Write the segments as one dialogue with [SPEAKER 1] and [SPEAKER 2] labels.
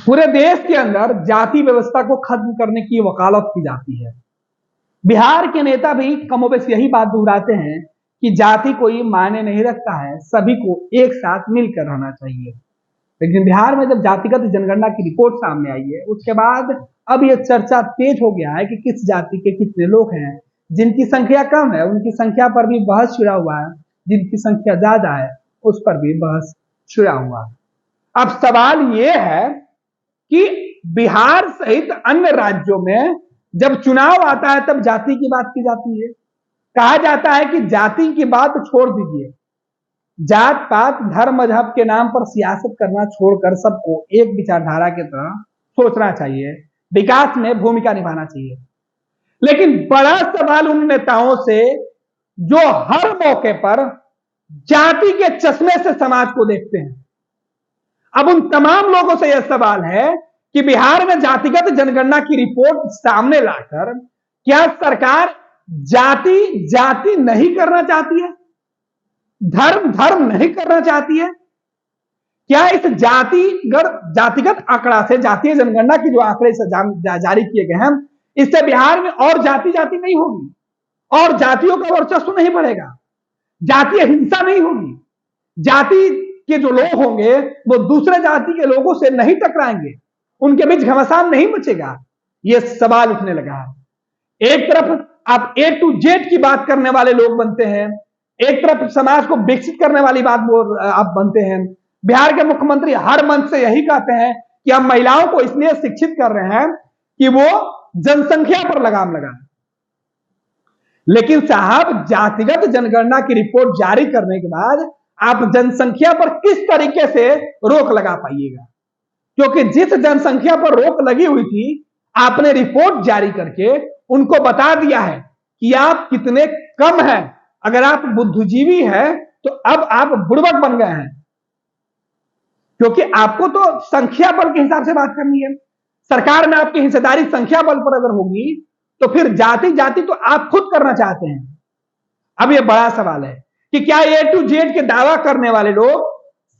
[SPEAKER 1] पूरे देश के अंदर जाति व्यवस्था को खत्म करने की वकालत की जाती है। बिहार के नेता भी कमोबेश यही बात दोहराते हैं कि जाति कोई मायने नहीं रखता है, सभी को एक साथ मिलकर रहना चाहिए। लेकिन बिहार में जब जातिगत जनगणना की रिपोर्ट सामने आई है, उसके बाद अब यह चर्चा तेज हो गया है कि किस जाति के कितने लोग हैं। जिनकी संख्या कम है उनकी संख्या पर भी बहस छिड़ा हुआ है, जिनकी संख्या ज्यादा है उस पर भी बहस छिड़ा हुआ है। अब सवाल यह है कि बिहार सहित अन्य राज्यों में जब चुनाव आता है तब जाति की बात की जाती है। कहा जाता है कि जाति की बात छोड़ दीजिए, जात पात धर्म मजहब के नाम पर सियासत करना छोड़कर सबको एक विचारधारा की तरह सोचना चाहिए, विकास में भूमिका निभाना चाहिए। लेकिन बड़ा सवाल उन नेताओं से जो हर मौके पर जाति के चश्मे से समाज को देखते हैं। अब उन तमाम लोगों से यह सवाल है कि बिहार में जातिगत जनगणना की रिपोर्ट सामने लाकर क्या सरकार जाति जाति नहीं करना चाहती है, धर्म धर्म नहीं करना चाहती है? क्या इस जातिगत आंकड़ा से, जातीय जनगणना की जो आंकड़े से जारी किए गए हैं, इससे बिहार में और जाति जाति नहीं होगी और जातियों का वर्चस्व नहीं बढ़ेगा, जातीय हिंसा नहीं होगी, जाति के जो लोग होंगे वो दूसरे जाति के लोगों से नहीं टकराएंगे, उनके बीच घमासान नहीं मचेगा? ये सवाल उठने लगा है। एक तरफ आप A to Z की बात करने वाले लोग बनते हैं, एक तरफ समाज को विकसित करने वाली बात आप बनते हैं। बिहार के मुख्यमंत्री हर मंच से यही कहते हैं कि हम महिलाओं को इसलिए शिक्षित कर रहे हैं कि वो जनसंख्या पर लगाम लगाएं। लेकिन साहब, जातिगत जनगणना की रिपोर्ट जारी करने के बाद आप जनसंख्या पर किस तरीके से रोक लगा पाइएगा? क्योंकि जिस जनसंख्या पर रोक लगी हुई थी, आपने रिपोर्ट जारी करके उनको बता दिया है कि आप कितने कम हैं। अगर आप बुद्धिजीवी हैं तो अब आप बुड़बक बन गए हैं, क्योंकि आपको तो संख्या बल के हिसाब से बात करनी है। सरकार में आपकी हिस्सेदारी संख्या बल पर अगर होगी तो फिर जाति जाति तो आप खुद करना चाहते हैं। अब यह बड़ा सवाल है कि क्या A to Z के दावा करने वाले लोग,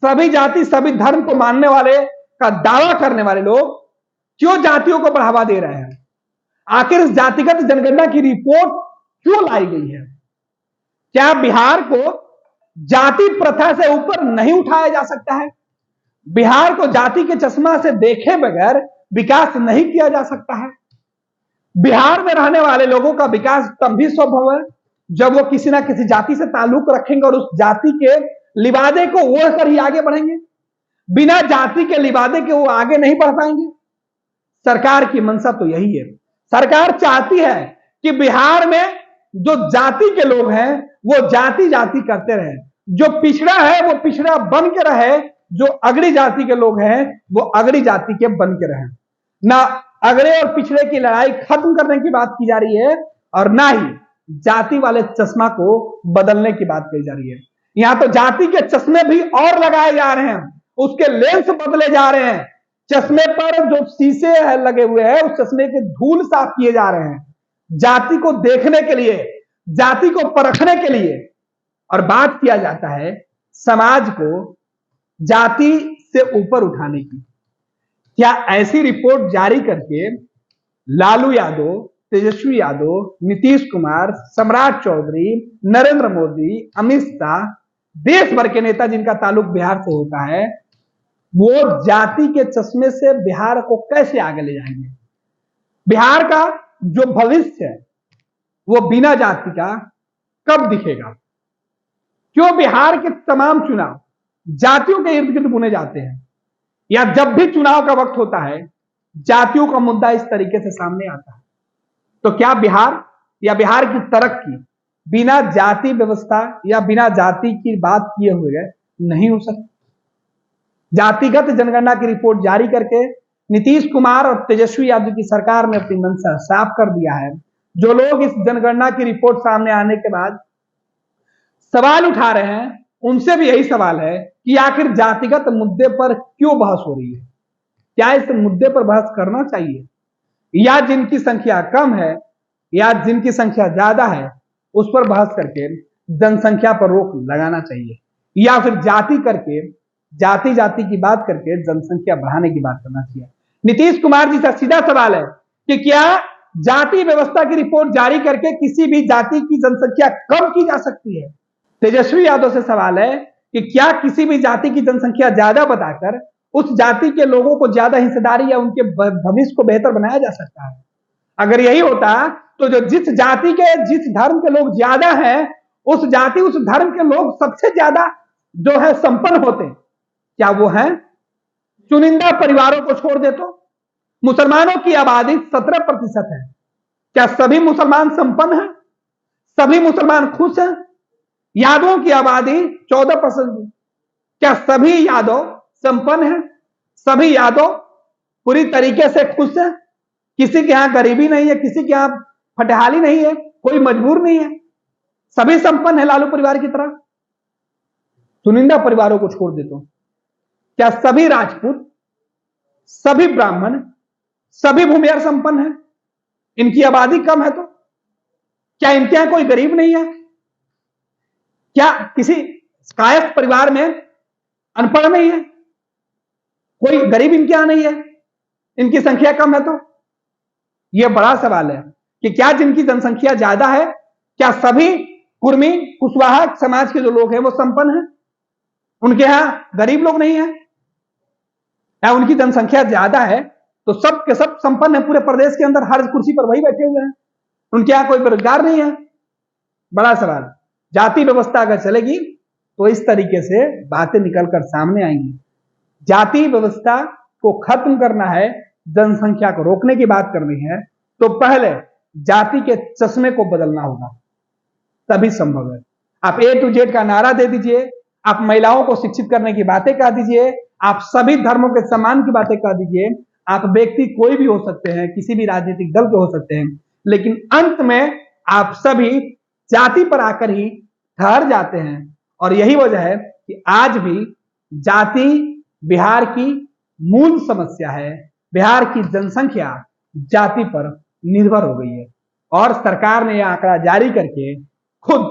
[SPEAKER 1] सभी जाति सभी धर्म को मानने वाले का दावा करने वाले लोग क्यों जातियों को बढ़ावा दे रहे हैं? आखिर इस जातिगत जनगणना की रिपोर्ट क्यों लाई गई है? क्या बिहार को जाति प्रथा से ऊपर नहीं उठाया जा सकता है? बिहार को जाति के चश्मा से देखे बगैर विकास नहीं किया जा सकता है? बिहार में रहने वाले लोगों का विकास तब भी संभव है जब वो किसी ना किसी जाति से ताल्लुक रखेंगे और उस जाति के लिबादे को ओढ़कर ही आगे बढ़ेंगे। बिना जाति के लिबादे के वो आगे नहीं बढ़ पाएंगे। सरकार की मंशा तो यही है। सरकार चाहती है कि बिहार में जो जाति के लोग हैं वो जाति जाति करते रहे, जो पिछड़ा है वो पिछड़ा बन के रहे, जो अगड़ी जाति के लोग हैं वो अगड़ी जाति के बन के रहे। ना अगड़े और पिछड़े की लड़ाई खत्म करने की बात की जा रही है और ना ही जाति वाले चश्मा को बदलने की बात कही जा रही है। यहां तो जाति के चश्मे भी और लगाए जा रहे हैं, उसके लेंस बदले जा रहे हैं। चश्मे पर जो शीशे लगे हुए हैं उस चश्मे के धूल साफ किए जा रहे हैं, जाति को देखने के लिए, जाति को परखने के लिए। और बात किया जाता है समाज को जाति से ऊपर उठाने की। क्या ऐसी रिपोर्ट जारी करके लालू यादव, तेजस्वी यादव, नीतीश कुमार, सम्राट चौधरी, नरेंद्र मोदी, अमित शाह, देश भर के नेता जिनका ताल्लुक बिहार से होता है, वो जाति के चश्मे से बिहार को कैसे आगे ले जाएंगे? बिहार का जो भविष्य है वो बिना जाति का कब दिखेगा? क्यों बिहार के तमाम चुनाव जातियों के इर्द गिर्द बुने जाते हैं? या जब भी चुनाव का वक्त होता है जातियों का मुद्दा इस तरीके से सामने आता है? तो क्या बिहार या बिहार की तरक्की बिना जाति व्यवस्था या बिना जाति की बात किए हुए नहीं हो सकती? जातिगत जनगणना की रिपोर्ट जारी करके नीतीश कुमार और तेजस्वी यादव की सरकार ने अपनी मंशा साफ कर दिया है। जो लोग इस जनगणना की रिपोर्ट सामने आने के बाद सवाल उठा रहे हैं उनसे भी यही सवाल है कि आखिर जातिगत मुद्दे पर क्यों बहस हो रही है? क्या इस मुद्दे पर बहस करना चाहिए, या जिनकी संख्या कम है या जिनकी संख्या ज्यादा है उस पर बहस करके जनसंख्या पर रोक लगाना चाहिए, या फिर जाति करके जाति जाति की बात करके जनसंख्या बढ़ाने की बात करना चाहिए। नीतीश कुमार जी से सीधा सवाल है कि क्या जाति व्यवस्था की रिपोर्ट जारी करके किसी भी जाति की जनसंख्या कम की जा सकती है? तेजस्वी यादव से सवाल है कि क्या किसी भी जाति की जनसंख्या ज्यादा बताकर उस जाति के लोगों को ज्यादा हिस्सेदारी या उनके भविष्य को बेहतर बनाया जा सकता है? अगर यही होता तो जो जिस जाति के जिस धर्म के लोग ज्यादा हैं उस जाति उस धर्म के लोग सबसे ज्यादा जो है संपन्न होते, क्या वो हैं? चुनिंदा परिवारों को छोड़ दे तो मुसलमानों की आबादी 17% है। क्या सभी मुसलमान संपन्न हैं? सभी मुसलमान खुश हैं? यादवों की आबादी 14%। क्या सभी यादव संपन्न हैं? सभी यादव पूरी तरीके से खुश हैं? किसी के यहां गरीबी नहीं है, किसी के यहां फटहाली नहीं है, कोई मजबूर नहीं है, सभी संपन्न है लालू परिवार की तरह। चुनिंदा परिवारों को छोड़ दे तो क्या सभी राजपूत, सभी ब्राह्मण, सभी भूमिहार संपन्न है? इनकी आबादी कम है तो क्या इनके यहां कोई गरीब नहीं है? क्या किसी कायस्थ परिवार में अनपढ़ नहीं है? कोई गरीब इनके यहां नहीं है? इनकी संख्या कम है तो यह बड़ा सवाल है कि क्या जिनकी जनसंख्या ज्यादा है क्या सभी कुर्मी कुशवाहा समाज के जो लोग हैं वो संपन्न हैं? उनके यहां गरीब लोग नहीं है? या उनकी जनसंख्या ज्यादा है तो सब के सब संपन्न है? पूरे प्रदेश के अंदर हर कुर्सी पर वही बैठे हुए हैं, उनके यहां कोई बेरोजगार नहीं है? बड़ा सवाल। जाति व्यवस्था अगर चलेगी तो इस तरीके से बातें निकलकर सामने आएंगी। जाति व्यवस्था को खत्म करना है, जनसंख्या को रोकने की बात करनी है तो पहले जाति के चश्मे को बदलना होगा, तभी संभव है। आप A to Z का नारा दे दीजिए, आप महिलाओं को शिक्षित करने की बातें कह दीजिए, आप सभी धर्मों के सम्मान की बातें कह दीजिए, आप व्यक्ति कोई भी हो सकते हैं, किसी भी राजनीतिक दल के हो सकते हैं, लेकिन अंत में आप सभी जाति पर आकर ही ठहर जाते हैं। और यही वजह है कि आज भी जाति बिहार की मूल समस्या है। बिहार की जनसंख्या जाति पर निर्भर हो गई है और सरकार ने यह आंकड़ा जारी करके खुद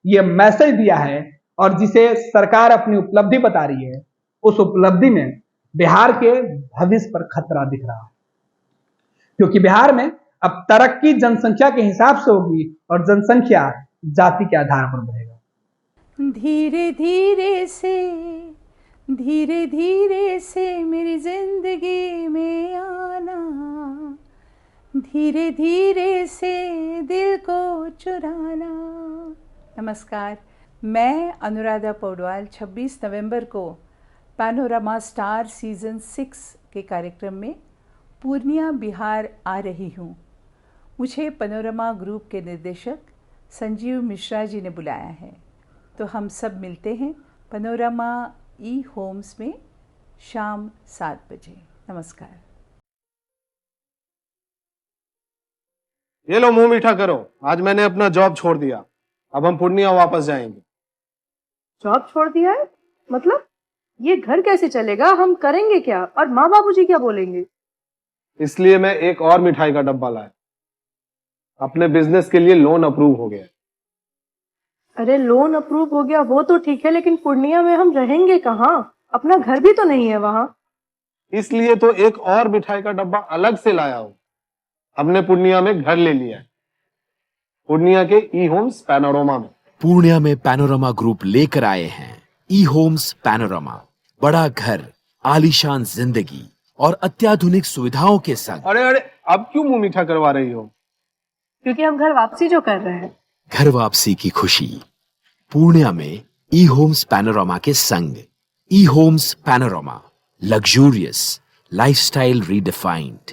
[SPEAKER 1] ये मैसेज दिया है और जिसे सरकार अपनी उपलब्धि बता रही है, उस उपलब्धि में बिहार के भविष्य पर खतरा दिख रहा है, क्योंकि बिहार में अब तरक्की जनसंख्या के हिसाब से होगी और जनसंख्या जाति के आधार पर बढ़ेगा।
[SPEAKER 2] धीरे धीरे से मेरी जिंदगी में आना, धीरे धीरे से दिल को चुराना। नमस्कार, मैं अनुराधा पौडवाल 26 नवंबर को पैनोरमा स्टार सीजन 6 के कार्यक्रम में पूर्णिया बिहार आ रही हूँ। मुझे पैनोरमा ग्रुप के निर्देशक संजीव मिश्रा जी ने बुलाया है, तो हम सब मिलते हैं पैनोरमा ई होम्स में शाम 7 बजे। नमस्कार।
[SPEAKER 3] ये लो मुंह मीठा करो, आज मैंने अपना जॉब छोड़ दिया, अब हम पूर्णिया वापस जाएंगे।
[SPEAKER 4] जॉब छोड़ दिया है? मतलब ये घर कैसे चलेगा? हम करेंगे क्या? और माँ बाबूजी क्या बोलेंगे?
[SPEAKER 3] इसलिए मैं एक और मिठाई का डब्बा लाया। अपने बिजनेस के लिए लोन अप्रूव हो गया।
[SPEAKER 4] अरे लोन अप्रूव हो गया वो तो ठीक है, लेकिन पूर्णिया में हम रहेंगे कहाँ? अपना घर भी तो नहीं है वहाँ।
[SPEAKER 3] इसलिए तो एक और मिठाई का डब्बा अलग से लाया हूँ। हमने पूर्णिया में घर ले लिया है, पूर्णिया के ई होम्स पैनोरमा में।
[SPEAKER 5] पूर्णिया में पैनोरमा ग्रुप लेकर आए हैं ई होम्स पैनोरमा। बड़ा घर, आलीशान जिंदगी और अत्याधुनिक सुविधाओं के संग।
[SPEAKER 3] अरे अब क्यों मुंह मीठा करवा रही हो?
[SPEAKER 4] क्योंकि हम घर वापसी जो कर रहे हैं।
[SPEAKER 5] घर वापसी की खुशी पूर्णिया में ई होम्स पैनोरमा के संग। E homes panorama, luxurious lifestyle redefined.